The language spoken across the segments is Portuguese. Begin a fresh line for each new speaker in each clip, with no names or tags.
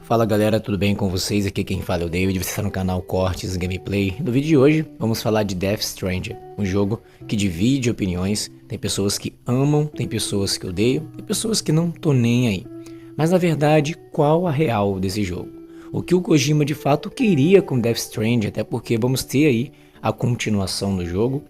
Fala galera, tudo bem com vocês? Aqui quem fala é o David, você está no canal Cortes Gameplay. No vídeo de hoje vamos falar de Death Stranding, um jogo que divide opiniões. Tem pessoas que amam, tem pessoas que odeiam, tem pessoas que não estão nem aí. Mas na verdade, qual a real desse jogo? O que o Kojima de fato queria com Death Stranding, até porque vamos ter aí a continuação do jogo.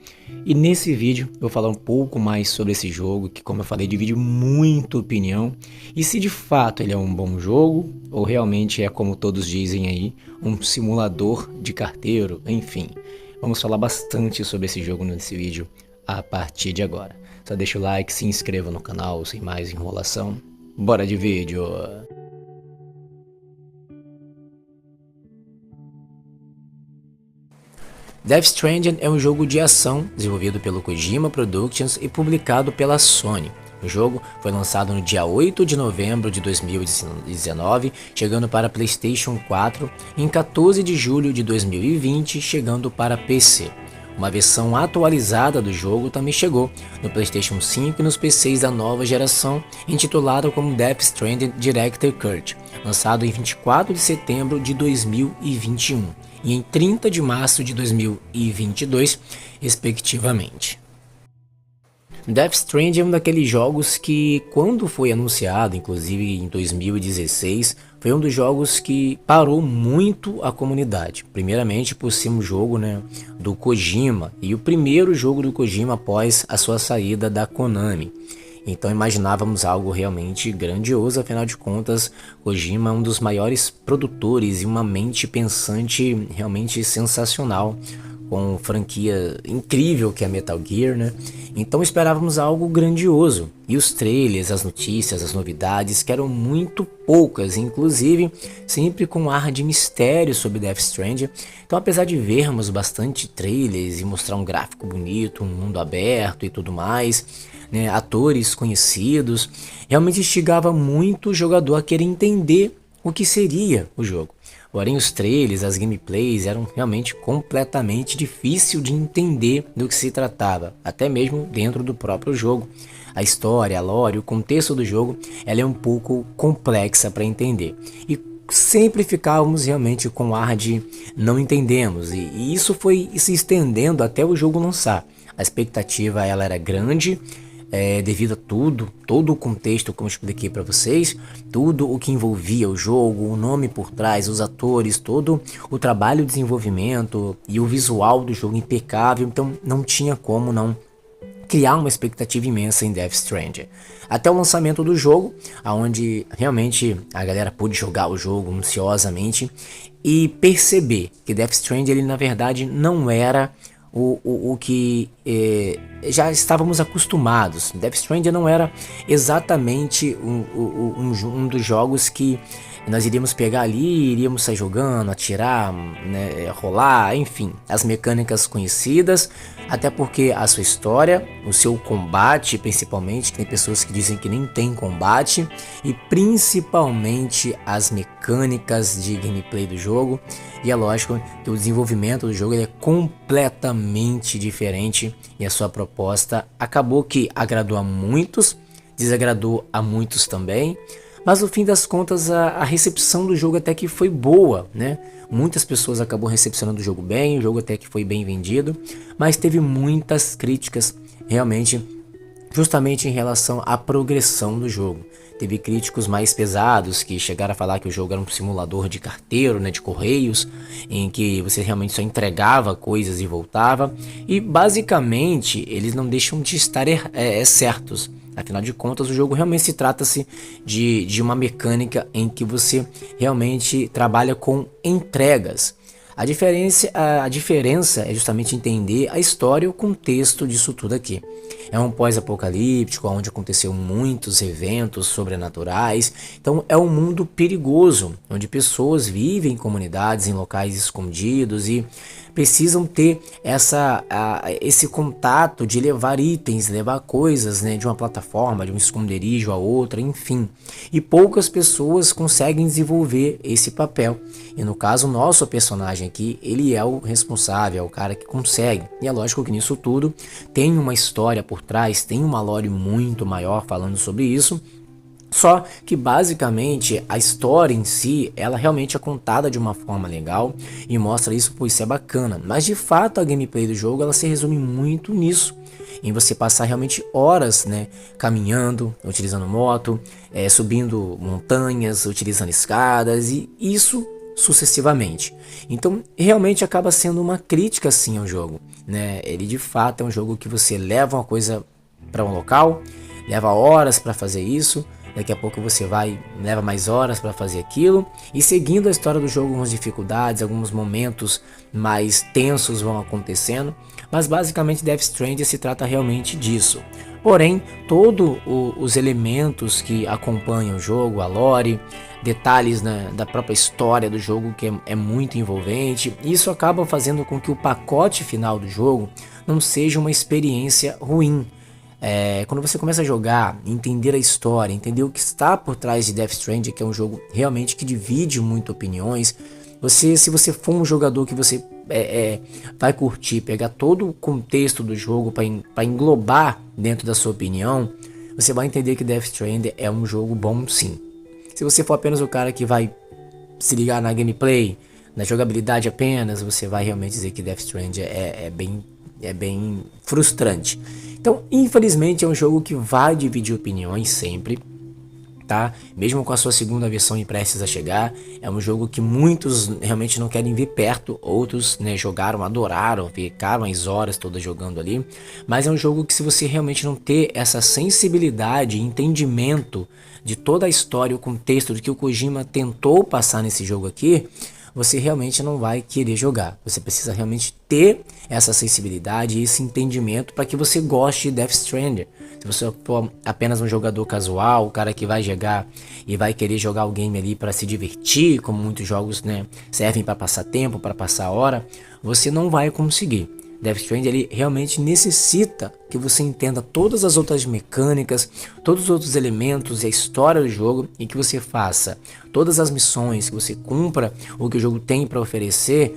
E nesse vídeo eu vou falar um pouco mais sobre esse jogo, que como eu falei divide muita opinião, e se de fato ele é um bom jogo, ou realmente é como todos dizem aí, um simulador de carteiro, enfim. Vamos falar bastante sobre esse jogo nesse vídeo a partir de agora. Só deixa o like, se inscreva no canal, sem mais enrolação. Bora de vídeo! Death Stranding é um jogo de ação desenvolvido pelo Kojima Productions e publicado pela Sony. O jogo foi lançado no dia 8 de novembro de 2019, chegando para PlayStation 4, e em 14 de julho de 2020, chegando para PC. Uma versão atualizada do jogo também chegou no PlayStation 5 e nos PCs da nova geração, intitulada como Death Stranding Director's Cut, lançado em 24 de setembro de 2021 e em 30 de março de 2022, respectivamente. Death Stranding é um daqueles jogos que, quando foi anunciado, inclusive em 2016, foi um dos jogos que parou muito a comunidade. Primeiramente por ser um jogo, do Kojima, e o primeiro jogo do Kojima após a sua saída da Konami. Então imaginávamos algo realmente grandioso, afinal de contas, Kojima é um dos maiores produtores e uma mente pensante realmente sensacional, com franquia incrível que é Metal Gear, Então esperávamos algo grandioso, e os trailers, as notícias, as novidades que eram muito poucas, inclusive sempre com ar de mistério sobre Death Stranding. Então apesar de vermos bastante trailers e mostrar um gráfico bonito, um mundo aberto e tudo mais, atores conhecidos, realmente instigava muito o jogador a querer entender o que seria o jogo. Porém os trailers, as gameplays eram realmente completamente difícil de entender do que se tratava, até mesmo dentro do próprio jogo. A história, a lore, o contexto do jogo, ela é um pouco complexa para entender. E sempre ficávamos realmente com o ar de não entendemos, e isso foi se estendendo até o jogo lançar. A expectativa ela era grande, devido a todo o contexto, como eu expliquei para vocês, tudo o que envolvia o jogo, o nome por trás, os atores, todo o trabalho de desenvolvimento e o visual do jogo impecável, então não tinha como não criar uma expectativa imensa em Death Stranding. Até o lançamento do jogo, onde realmente a galera pôde jogar o jogo ansiosamente e perceber que Death Stranding ele na verdade não era o que já estávamos acostumados. Death Stranding não era exatamente um dos jogos que nós iríamos pegar ali, iríamos sair jogando, atirar, rolar, enfim, as mecânicas conhecidas, até porque a sua história, o seu combate, principalmente, que tem pessoas que dizem que nem tem combate, e principalmente as mecânicas de gameplay do jogo. E é lógico que o desenvolvimento do jogo ele é completamente diferente, e a sua proposta acabou que agradou a muitos, desagradou a muitos também. Mas no fim das contas a recepção do jogo até que foi boa, Muitas pessoas acabam recepcionando o jogo bem, o jogo até que foi bem vendido, mas teve muitas críticas realmente justamente em relação à progressão do jogo. Teve críticos mais pesados que chegaram a falar que o jogo era um simulador de carteiro, de correios, em que você realmente só entregava coisas e voltava. E basicamente eles não deixam de estar certos. Afinal de contas, o jogo realmente se trata-se de uma mecânica em que você realmente trabalha com entregas. A diferença é justamente entender a história e o contexto disso tudo aqui. É um pós-apocalíptico, onde aconteceu muitos eventos sobrenaturais. Então é um mundo perigoso, onde pessoas vivem em comunidades, em locais escondidos e precisam ter esse contato de levar itens, levar coisas, de uma plataforma, de um esconderijo a outra, enfim. E poucas pessoas conseguem desenvolver esse papel. E no caso, o nosso personagem aqui, ele é o responsável, é o cara que consegue. E é lógico que nisso tudo tem uma história por trás, tem uma lore muito maior falando sobre isso. Só que basicamente a história em si, ela realmente é contada de uma forma legal e mostra isso, pô, isso é bacana. Mas de fato a gameplay do jogo, ela se resume muito nisso, em você passar realmente horas, né, caminhando, utilizando moto, subindo montanhas, utilizando escadas e isso sucessivamente. Então realmente acaba sendo uma crítica sim ao jogo, né? Ele de fato é um jogo que você leva uma coisa para um local, leva horas para fazer isso, daqui a pouco você vai, leva mais horas para fazer aquilo, e seguindo a história do jogo, algumas dificuldades, alguns momentos mais tensos vão acontecendo, mas basicamente Death Stranding se trata realmente disso. Porém, todos os elementos que acompanham o jogo, a lore, detalhes da própria história do jogo que é muito envolvente, isso acaba fazendo com que o pacote final do jogo não seja uma experiência ruim. Quando você começa a jogar, entender a história, entender o que está por trás de Death Stranding, que é um jogo realmente que divide muito opiniões, se você for um jogador que você vai curtir, pegar todo o contexto do jogo para englobar dentro da sua opinião, você vai entender que Death Stranding é um jogo bom sim. Se você for apenas o cara que vai se ligar na gameplay, na jogabilidade apenas, você vai realmente dizer que Death Stranding é bem frustrante. Então, infelizmente, é um jogo que vai dividir opiniões sempre, tá? Mesmo com a sua segunda versão prestes a chegar, é um jogo que muitos realmente não querem ver perto, outros, né, jogaram, adoraram, ficaram as horas todas jogando ali, mas é um jogo que se você realmente não ter essa sensibilidade e entendimento de toda a história, o contexto do que o Kojima tentou passar nesse jogo aqui, você realmente não vai querer jogar. Você precisa realmente ter essa sensibilidade e esse entendimento para que você goste de Death Stranding. Se você for apenas um jogador casual, o cara que vai jogar e vai querer jogar o game ali para se divertir, como muitos jogos, né, servem para passar tempo, para passar hora, você não vai conseguir. Death Stranding ele realmente necessita que você entenda todas as outras mecânicas, todos os outros elementos e a história do jogo e que você faça todas as missões, que você cumpra o que o jogo tem para oferecer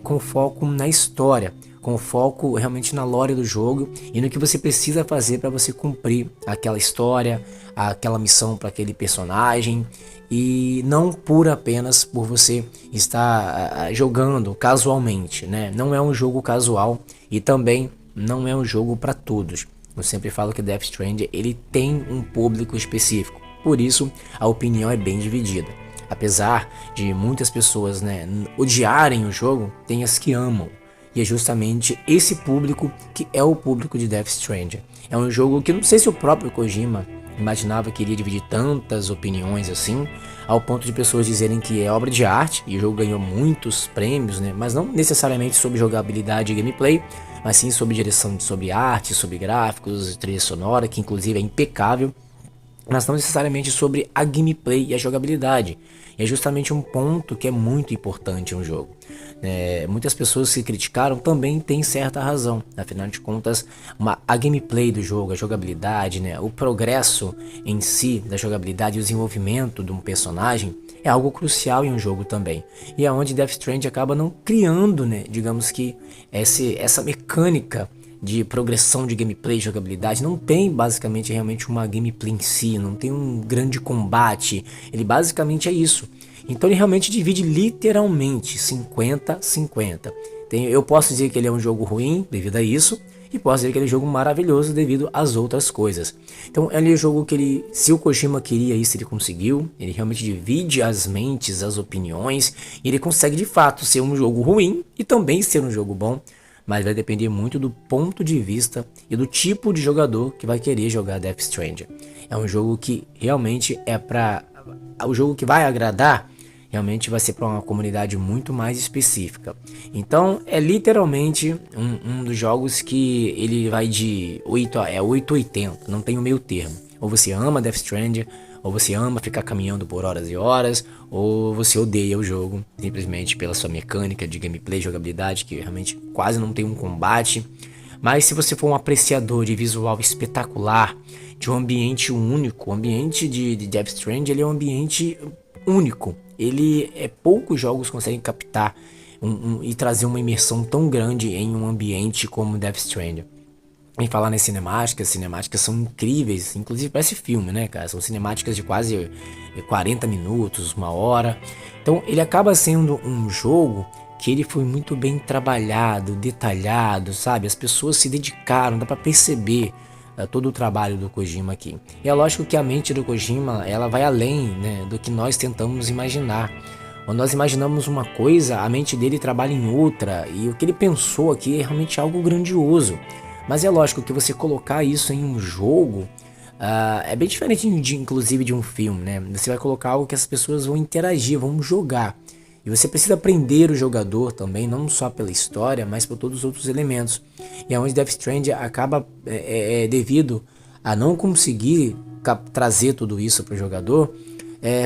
com foco na história, com foco realmente na lore do jogo e no que você precisa fazer para você cumprir aquela história, aquela missão para aquele personagem e não apenas por você estar jogando casualmente, né? Não é um jogo casual e também não é um jogo para todos. Eu sempre falo que Death Stranding ele tem um público específico, por isso a opinião é bem dividida. Apesar de muitas pessoas, né, odiarem o jogo, tem as que amam. E é justamente esse público que é o público de Death Stranding. É um jogo que não sei se o próprio Kojima imaginava que iria dividir tantas opiniões assim, ao ponto de pessoas dizerem que é obra de arte, e o jogo ganhou muitos prêmios, né? Mas não necessariamente sobre jogabilidade e gameplay, mas sim sobre direção, sobre arte, sobre gráficos, trilha sonora, que inclusive é impecável, mas não necessariamente sobre a gameplay e a jogabilidade. E é justamente um ponto que é muito importante em um jogo. Muitas pessoas que criticaram também têm certa razão. Afinal de contas, a gameplay do jogo, a jogabilidade, né, o progresso em si da jogabilidade e o desenvolvimento de um personagem é algo crucial em um jogo também. E é onde Death Stranding acaba não criando, né, digamos que essa mecânica de progressão de gameplay e jogabilidade. Não tem basicamente realmente uma gameplay em si, não tem um grande combate, ele basicamente é isso. Então ele realmente divide literalmente 50-50. Eu posso dizer que ele é um jogo ruim devido a isso, e posso dizer que ele é um jogo maravilhoso devido às outras coisas. Então ele é um jogo que se o Kojima queria isso, ele conseguiu. Ele realmente divide as mentes, as opiniões, e ele consegue de fato ser um jogo ruim e também ser um jogo bom. Mas vai depender muito do ponto de vista e do tipo de jogador que vai querer jogar Death Stranding. É um jogo que realmente o jogo que vai agradar, realmente vai ser para uma comunidade muito mais específica. Então é literalmente um dos jogos que ele vai de 8 a 80, não tem o meio termo. Ou você ama Death Stranding, ou você ama ficar caminhando por horas e horas, ou você odeia o jogo simplesmente pela sua mecânica de gameplay, jogabilidade, que realmente quase não tem um combate. Mas se você for um apreciador de visual espetacular, de um ambiente único, o ambiente de Death Stranding ele é um ambiente único. Poucos jogos conseguem captar e trazer uma imersão tão grande em um ambiente como Death Stranding. Em falar nas cinemáticas são incríveis, inclusive parece filme, né, cara? São cinemáticas de quase 40 minutos, uma hora. Então ele acaba sendo um jogo que ele foi muito bem trabalhado, detalhado, sabe? As pessoas se dedicaram, dá pra perceber todo o trabalho do Kojima aqui. E é lógico que a mente do Kojima, ela vai além, né, do que nós tentamos imaginar. Quando nós imaginamos uma coisa, a mente dele trabalha em outra, e o que ele pensou aqui é realmente algo grandioso. Mas é lógico que você colocar isso em um jogo é bem diferente, inclusive, de um filme, né? Você vai colocar algo que as pessoas vão interagir, vão jogar. E você precisa aprender o jogador também, não só pela história, mas por todos os outros elementos. E é onde Death Stranding acaba devido a não conseguir trazer tudo isso para o jogador,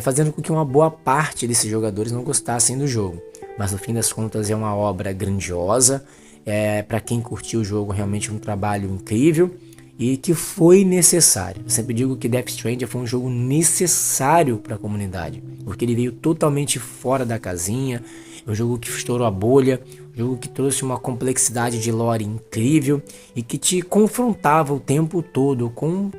fazendo com que uma boa parte desses jogadores não gostassem do jogo. Mas no fim das contas é uma obra grandiosa, para quem curtiu o jogo realmente um trabalho incrível e que foi necessário. Eu sempre digo que Death Stranding foi um jogo necessário para a comunidade, porque ele veio totalmente fora da casinha, é um jogo que estourou a bolha, um jogo que trouxe uma complexidade de lore incrível e que te confrontava o tempo todo com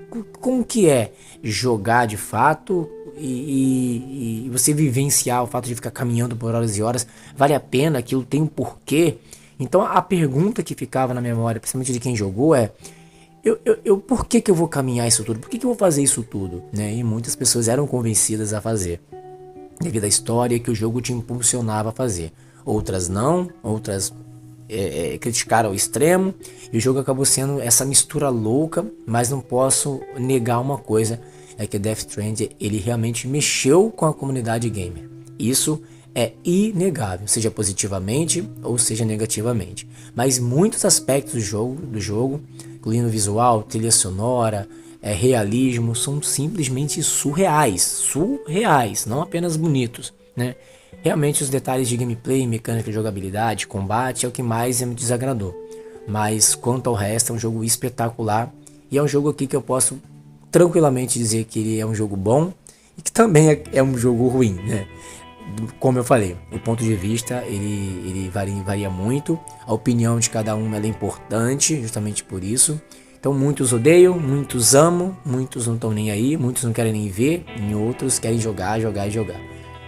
o que é jogar de fato e você vivenciar o fato de ficar caminhando por horas e horas. Vale a pena? Aquilo tem um porquê? Então a pergunta que ficava na memória, principalmente de quem jogou, por que eu vou caminhar isso tudo? Por que eu vou fazer isso tudo? Né? E muitas pessoas eram convencidas a fazer, devido à história que o jogo te impulsionava a fazer. Outras não, outras criticaram ao extremo, e o jogo acabou sendo essa mistura louca, mas não posso negar uma coisa, é que Death Stranding, ele realmente mexeu com a comunidade gamer. Isso é inegável, seja positivamente ou seja negativamente. Mas muitos aspectos do jogo, incluindo visual, trilha sonora, realismo, são simplesmente surreais, não apenas bonitos, né? Realmente os detalhes de gameplay, mecânica de jogabilidade, combate é o que mais me desagradou. Mas quanto ao resto, é um jogo espetacular, e é um jogo aqui que eu posso tranquilamente dizer que ele é um jogo bom e que também é um jogo ruim, né? Como eu falei, o ponto de vista ele varia muito, a opinião de cada um ela é importante, justamente por isso. Então muitos odeiam, muitos amam, muitos não estão nem aí, muitos não querem nem ver, e outros querem jogar.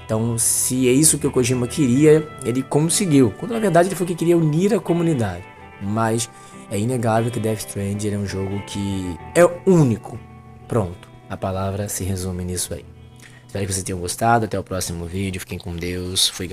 Então, se é isso que o Kojima queria, ele conseguiu. Quando na verdade ele foi que queria unir a comunidade. Mas é inegável que Death Stranding é um jogo que é único. Pronto, a palavra se resume nisso aí. Espero que vocês tenham gostado. Até o próximo vídeo. Fiquem com Deus. Fui.